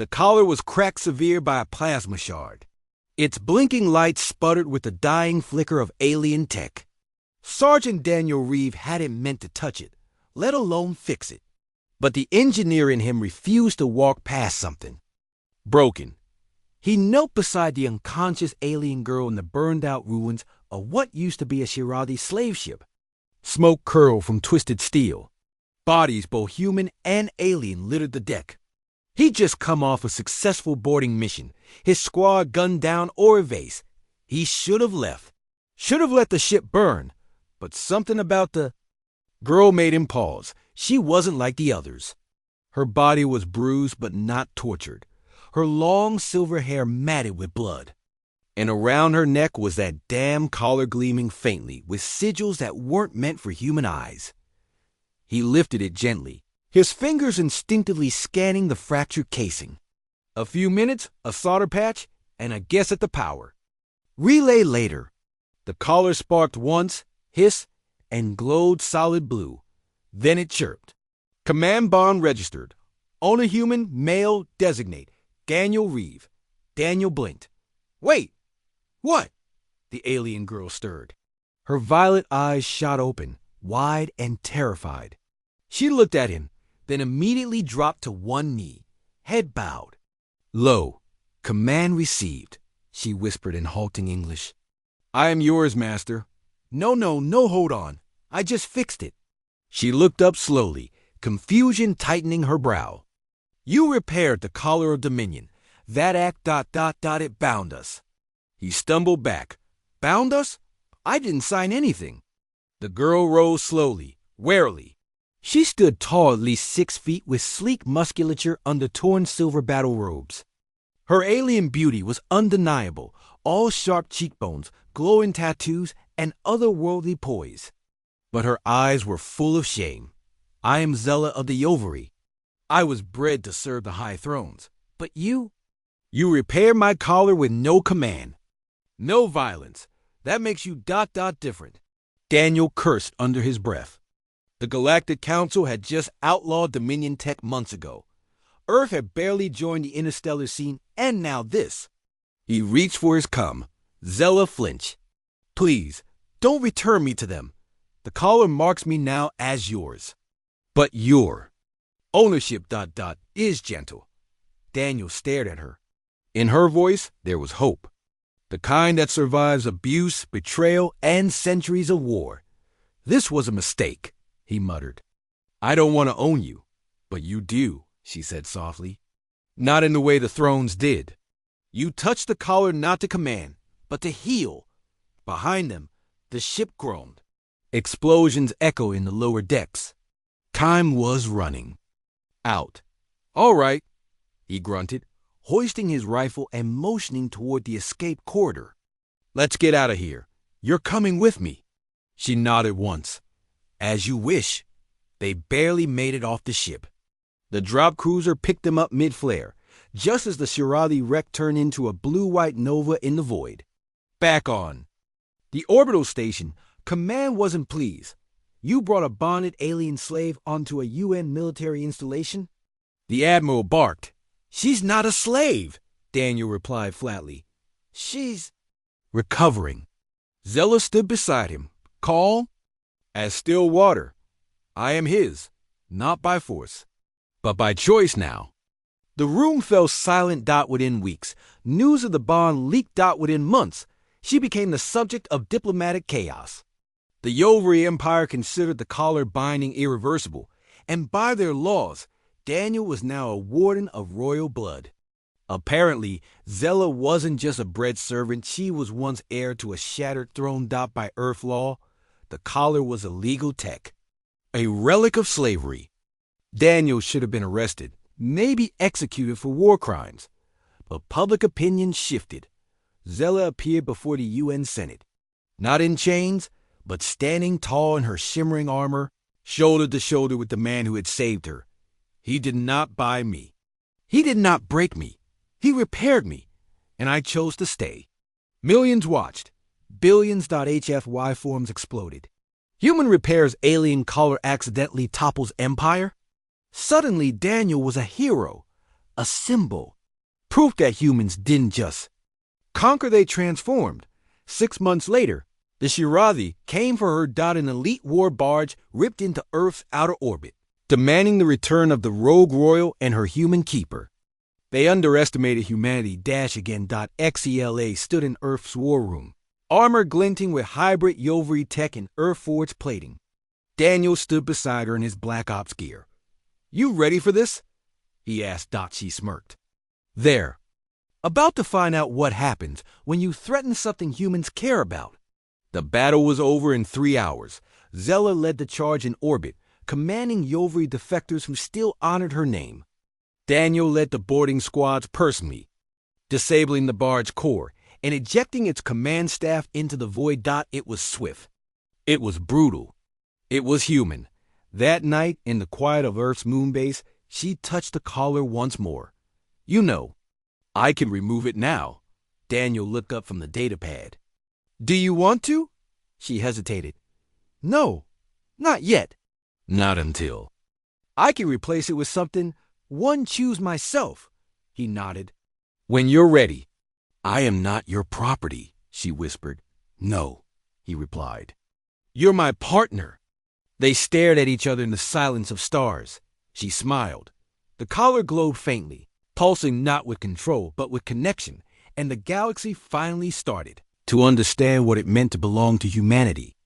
The collar was cracked severe by a plasma shard. Its blinking lights sputtered with the dying flicker of alien tech. Sergeant Daniel Reeve hadn't meant to touch it, let alone fix it. But the engineer in him refused to walk past something broken. He knelt beside the unconscious alien girl in the burned-out ruins of what used to be a Shiradi slave ship. Smoke curled from twisted steel. Bodies, both human and alien, littered the deck. He'd just come off a successful boarding mission, his squad gunned down or evased. He should have left. Should have let the ship burn. But something about the girl made him pause. She wasn't like the others. Her body was bruised but not tortured. Her long silver hair matted with blood. And around her neck was that damn collar gleaming faintly with sigils that weren't meant for human eyes. He lifted it gently, his fingers instinctively scanning the fractured casing. A few minutes, a solder patch, and a guess at the power. Relay later. The collar sparked once, hissed, and glowed solid blue. Then it chirped. Command bond registered. Owner human, male, designate. Daniel Reeve. Daniel blinked. Wait! What? The alien girl stirred. Her violet eyes shot open, wide and terrified. She looked at him, then immediately dropped to one knee, head bowed. Lo, command received, she whispered in halting English. I am yours, master. No, hold on. I just fixed it. She looked up slowly, confusion tightening her brow. You repaired the collar of Dominion. That act ... it bound us. He stumbled back. Bound us? I didn't sign anything. The girl rose slowly, warily. She stood tall, at least 6 feet, with sleek musculature under torn silver battle robes. Her alien beauty was undeniable, all sharp cheekbones, glowing tattoos, and otherworldly poise. But her eyes were full of shame. I am Zella of the Ovary. I was bred to serve the high thrones. But you repaired my collar with no command. No violence. That makes you ... different. Daniel cursed under his breath. The Galactic Council had just outlawed Dominion tech months ago. Earth had barely joined the interstellar scene, and now this. He reached for his cum. Zella flinched. Please, don't return me to them. The collar marks me now as yours. But your ownership ... is gentle. Daniel stared at her. In her voice, there was hope. The kind that survives abuse, betrayal, and centuries of war. This was a mistake, he muttered. I don't want to own you, but you do, she said softly. Not in the way the thrones did. You touched the collar not to command, but to heal. Behind them, the ship groaned. Explosions echoed in the lower decks. Time was running out. All right, he grunted, hoisting his rifle and motioning toward the escape corridor. Let's get out of here. You're coming with me. She nodded once. As you wish. They barely made it off the ship. The drop cruiser picked them up mid-flare, just as the Shiradi wreck turned into a blue-white nova in the void. Back on. The orbital station, command wasn't pleased. You brought a bonded alien slave onto a UN military installation? The admiral barked. She's not a slave, Daniel replied flatly. She's recovering. Zella stood beside him, calm as still water. I am his, not by force, but by choice now. The room fell silent. Within weeks. News of the bond leaked. Within months. She became the subject of diplomatic chaos. The Yovary Empire considered the collar binding irreversible, and by their laws, Daniel was now a warden of royal blood. Apparently, Zella wasn't just a bred servant, she was once heir to a shattered throne. By Earth law, the collar was a legal tech, a relic of slavery. Daniel should have been arrested, maybe executed for war crimes. But public opinion shifted. Zella appeared before the UN Senate, not in chains, but standing tall in her shimmering armor, shoulder to shoulder with the man who had saved her. He did not buy me. He did not break me. He repaired me, and I chose to stay. Millions watched. Billions. HFY forums exploded. Human repairs alien collar accidentally topples empire. Suddenly, Daniel was a hero, a symbol. Proof that humans didn't just conquer, they transformed. 6 months later, the Shirazi came for her. An elite war barge ripped into Earth's outer orbit, demanding the return of the rogue royal and her human keeper. They underestimated humanity. Again. XELA stood in Earth's war room, armor glinting with hybrid Yovri tech and Earth-forged plating. Daniel stood beside her in his Black Ops gear. "You ready for this?" he asked. She smirked. "There. About to find out what happens when you threaten something humans care about." The battle was over in 3 hours. Zella led the charge in orbit, commanding Yovri defectors who still honored her name. Daniel led the boarding squads personally, disabling the barge core and ejecting its command staff into the void. It was swift. It was brutal. It was human. That night, in the quiet of Earth's moon base, she touched the collar once more. "You know, I can remove it now." Daniel looked up from the datapad. "Do you want to?" She hesitated. "No, not yet." "Not until." "I can replace it with something one choose myself." He nodded. "When you're ready." "I am not your property," she whispered. "No," he replied. "You're my partner." They stared at each other in the silence of stars. She smiled. The collar glowed faintly, pulsing not with control, but with connection, and the galaxy finally started to understand what it meant to belong to humanity.